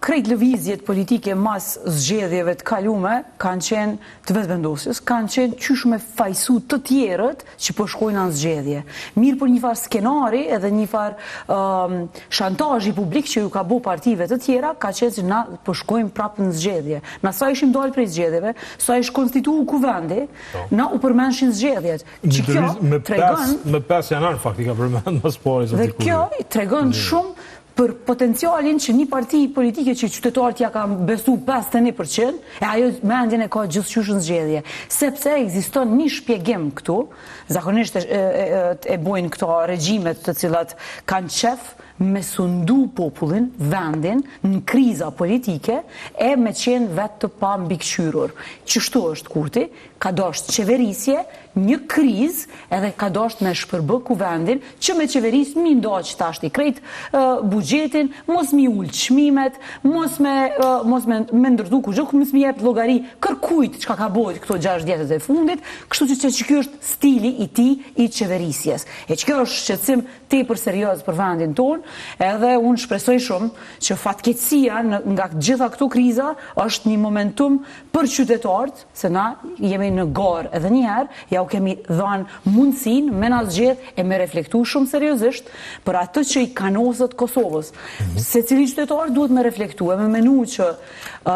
krejt lëvizjet politike mas zgjedhjeve të kalume kanë qenë të vetëvendosjes, kanë qenë qysh me fajsu të tjerët që po shkojnë në zgjedhje. Mirë për një farë skenari edhe një farë shantazhi publik që ju ka bo partive të tjera, ka qenë që na po shkojnë prapë në zgjedhje. Na sa ishim dalë prej zgjedhjeve, sa ish konstituu kuvendi, na u përmenshin zgjedhjet. Që kjo tregon... Me 5 janar fakti ka përmend mas pari. Dhe kjo tregon shumë për potencialin që një parti politike që qytetarët ja ka besu 51%, e ajo mendjen e ka gjithçysh në zgjedhje. Sepse ekziston një shpjegim këtu, zakonisht e bojnë këto regjimet të cilat kanë qef me sundu popullin, vendin, në kriza politike, e me qenë vetë të pa mbikëqyrur. Qështu është Kurti, ka dosht qeverisje, një kriz, edhe ka dosht me shpërbë kuvendin, që me qeveris mi ndoq tashti krejt bugjetin, mos mi ullë qmimet, mos me ndërtu ku gjok, mos mi jep logari kërkujt që ka bojt këto 6 djetët e fundit, kështu që kjo është stili i ti i qeverisjes. E që kjo është shqetësim tepër serios për vendin ton, edhe unë shpresoj shumë që fatkeqësia nga gjitha këto kriza është një momentum për qytetarët, se na jemi në garë edhe njëherë, ja u kemi dhanë mundësin me na zgjedh e me reflektu shumë seriozisht për atë që i kanosët Kosovës. Se cili qytetar duhet me reflektu e me menu që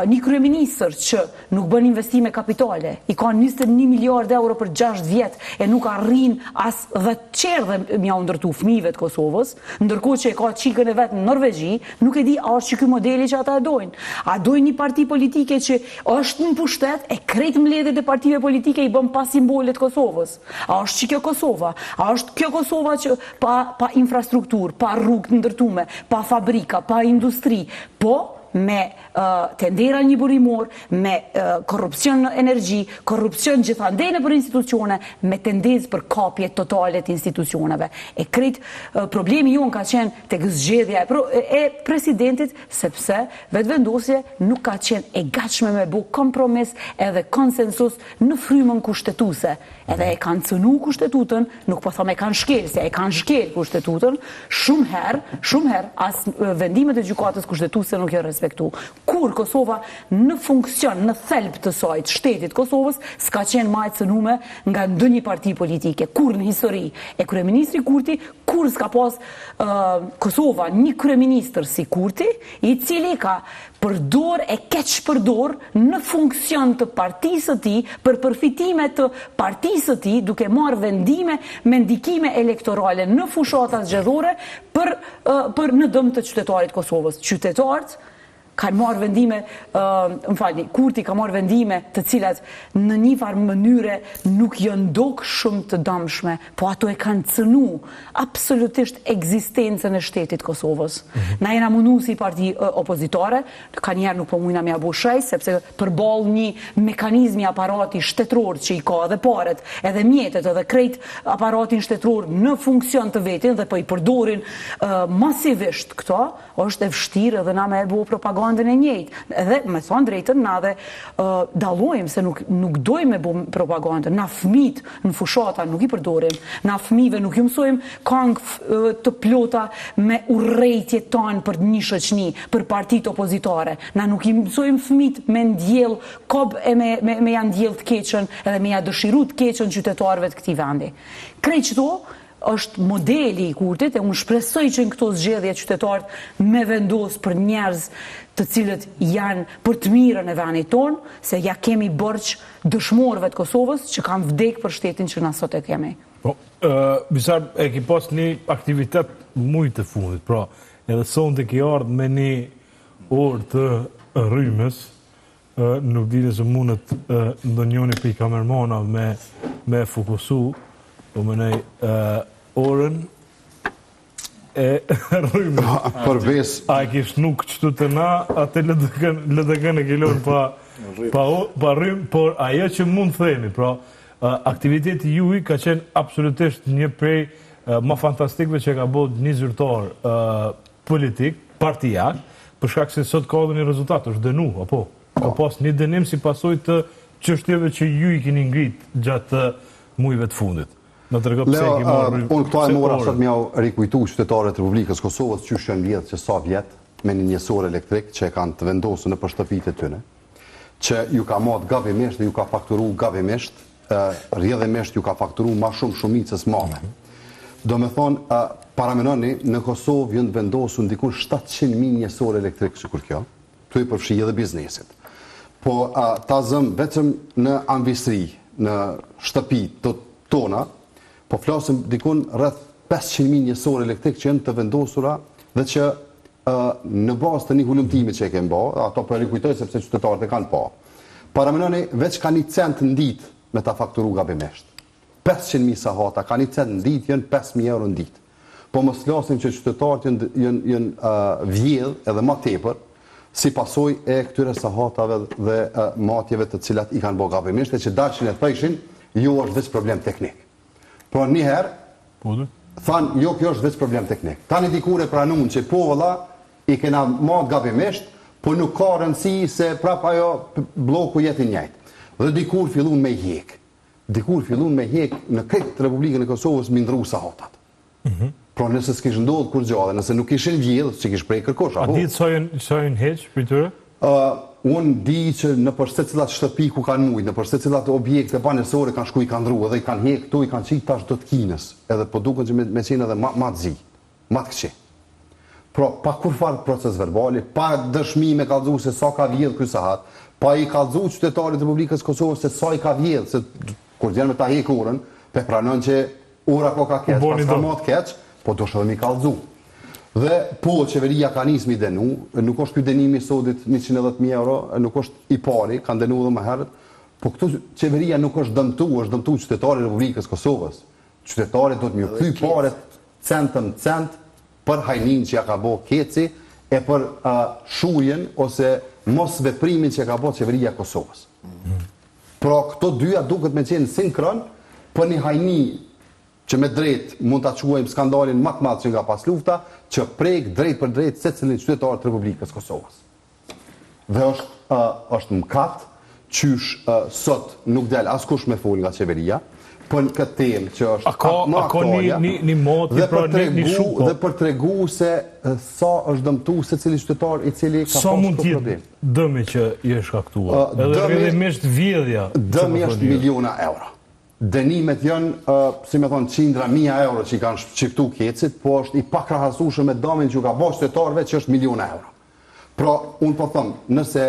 një kryeministër që nuk bën investime kapitale, i ka 21 miliard euro për 6 vjet e nuk arrin as dhe qerdhe mja ndërtu fëmijëve të Kosovës, ndërkohë që e ka qikën e vetë në Norvegji, nuk e di a është që ky modeli që ata e dojnë. A dojnë një parti politike që është në pushtet e krejt mbledhjet e partive politike i bën pa simbolet Kosovës. A është që kjo Kosova? A është kjo Kosova që pa infrastruktur, pa rrugë të ndërtume, pa fabrika, pa industri, po me tendera një burimor, me korrupsion në energji, korrupsion gjithandejnë për institucione, me tendencë për kapje totale të institucioneve. E krejt problemi jonë ka qenë të zgjedhja e presidentit, sepse vetëvendosje nuk ka qenë e gatshme me bu kompromis edhe konsensus në frymën kushtetuse. Edhe e kanë cënu kushtetutën, nuk po thome e kanë shkel, se e kanë shkel kushtetutën, shumë herë, as vendimet e gjykatës kushtetuse nuk jo respektu. Kur Kosova në funksion, në thelb të saj, të shtetit Kosovës, s'ka qenë ma e cënume nga ndonjë parti politike. Kur në histori e kryeministri Kurti, kur s'ka pas Kosova një kryeministër si Kurti, i cili ka përdor e keq përdor në funksion të partisë të tij, për përfitime të partisë të tij, duke marrë vendime me ndikime elektorale në fushatat zgjedhore për në dëm të qytetarit Kosovës. Qytetarët kanë marrë vendime, Kurti ka marrë vendime të cilat në një farë mënyre nuk janë dok shumë të dëmshme, po ato e kanë cënu absolutisht ekzistencën e shtetit Kosovës. Na jena mundu si parti opozitare, ka njerë nuk po mujna me abu shej, sepse përballë një mekanizmi aparati shtetror që i ka edhe paret, edhe mjetet, edhe krejt aparatin shtetror në funksion të vetin dhe po i përdorin masivisht këto, është e vështirë edhe na me e bu propagandën e njëjtë. Edhe me thonë drejtën, na dhe dallojmë se nuk dojmë me bu propagandën. Na fëmijët në fushata nuk i përdorim. Na fëmijëve nuk ju mësojmë këngë të plota me urrejtje tanë për një shoqni, për partitë opozitare. Na nuk i mësojmë fëmijët me ndjell kob e me ja ndjell të keqën edhe me ja dëshiru të keqën qytetarëve të këtij vendi. Krejt çdo është modeli i Kurtit e unë shpresoj që në këto zgjedhje qytetarët me vendos për njerëz të cilët janë për të mirën e vendit tonë, se ja kemi borç dëshmorëve të Kosovës që kanë vdek për shtetin që na sot e kemi. Po, Bisar, e ki pas një aktivitet mujtë të fundit, pra edhe sonë të ki ardhë me një orë të rrymës, nuk dini se mundet ndonjoni për i kamermana me fokusu, po më nej orën e rrymës. A e kish nuk qëtu të na, atë lëdëgën e kilon pa rrymë, por ajo që mund theni, pra aktiviteti juj ka qenë absolutisht një prej ma fantastikve që ka bod një zyrtar politik, partijak, për shkak se sot ka dhe një rezultat, është dënu, apo? Ka pas një dënim si pasoj të çështjeve që ju i keni ngrit gjatë mujve të fundit. Leo, unë këto e mora sot mjau rikujtu qytetarët e Republikës Kosovës që shën vjetë që sa vjetë, me një njësor elektrik që e kanë të vendosur në shtëpitë e tyre, që ju ka marrë gabimisht dhe ju ka fakturu gabimisht, rrjedhimisht ju ka fakturu ma shumë shumicës madhe. Do me thonë, paramenoni, në Kosovë jënë vendosur ndikun 700.000 njësor elektrik sikur kjo, tu i përfshi edhe biznesit. Po ta zëm vetëm në ambistri, në shtëpi të tona, po flasim dikun rreth 500.000 njësor elektrik që janë të vendosura dhe që në bazë të një hulumtimi që e kemë ba, ato për rikujtoj sepse qytetarët e kanë pa. Paramenoni, veç ka 1 cent në ditë me ta fakturu gabimisht. 500.000 sahata, ka 1 cent në ditë, janë 5.000 euro në ditë. Po mos flasim që qytetarët janë vjedh edhe ma tepër, si pasoj e këtyre sahatave dhe matjeve të cilat i kanë bo gabimisht, e që dashin e thëshin, jo është veç problem teknik. Por njëherë, thanë, jo, kjo është veç problem teknik. Tani dikur e pranun që po vëlla, i kena matë gabimisht, po nuk ka rëndësi se prap ajo bloku jeti njëjtë. Dhe dikur fillun me hjek. Dikur fillun me hjek në këtë Republikën e Kosovës mi ndru sahatat. Pro nëse s'kish ndodhë kur gjallë, nëse nuk ishin vjedhë, që kish prej kërkosh. A ditë sajnë heq për tyre? Unë di që në përse cilat shtëpi ku kanë mujtë, në përse cilat objekte banesore kanë shku i kanë ndru, edhe i kanë hjek këtu, i kanë qitë tash do të kinës, edhe po duken që me qenë edhe ma të zi, ma të këqi. Pro, pa kur farë proces verbali, pa dëshmi me kallëzu se sa ka vjedhë ky sahat, pa i kallëzu qytetarit Republikës Kosovës se sa i ka vjedhë, se kur gjenë me ta hek urën, pe pranon që ura ko ka keq, pas ka matë keq, po do shë dhe mi kallëzu. Dhe po qeveria ka nisë mi denu, nuk është ky denimi sotit 110.000 euro, nuk është i pari, kanë denu dhe më herët, po këtu qeveria nuk është dëmtu qytetarit Republikës Kosovës. Qytetarit do të mjë thy paret centën cent, për hajnin që ja ka bo keci, e për shujen ose mos veprimin që ja ka bo qeveria Kosovës. Pra këto dyja duket me qenë sinkron për një hajni që me drejt mund të quajmë skandalin më të madh që nga pas lufta, që prek drejt për drejt secilin qytetar të Republikës Kosovës. Dhe është mkat, qysh sot nuk del askush me fol nga qeveria, për këtë temë që është më aktualja, dhe për tregu se sa është dëmtu se cili qytetar i cili ka pasur këtë problem. Sa mund t'jetë dëmi që i është shkaktuar? Edhe rrjedhimisht vjedhja? Dëmi është miliona euro. Dënimet janë, si me thonë, 100.000 euro që i kanë shqiptu kecit, po është i pakrahasueshëm me dëmin që ka bo qytetarëve që është miliona euro. Pra, unë po thëmë, nëse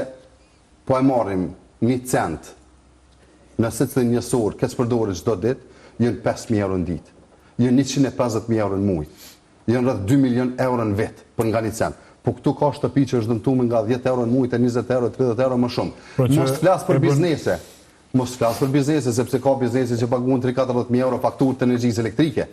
po e marrim 1 cent në secilin njësor, këtë përdore çdo ditë, jënë 5.000 euro në ditë, jënë 150.000 euro në mujtë, jënë rreth 2 milion euro në vetë, për nga 1 cent. Po këtu ka shtëpi që është dëmtuar nga 10 euro në mujtë, 20 euro, 30 euro më shumë. Mos flas për biznese, sepse ka biznese që paguajnë 30-40.000 euro fakturë të energjisë elektrike.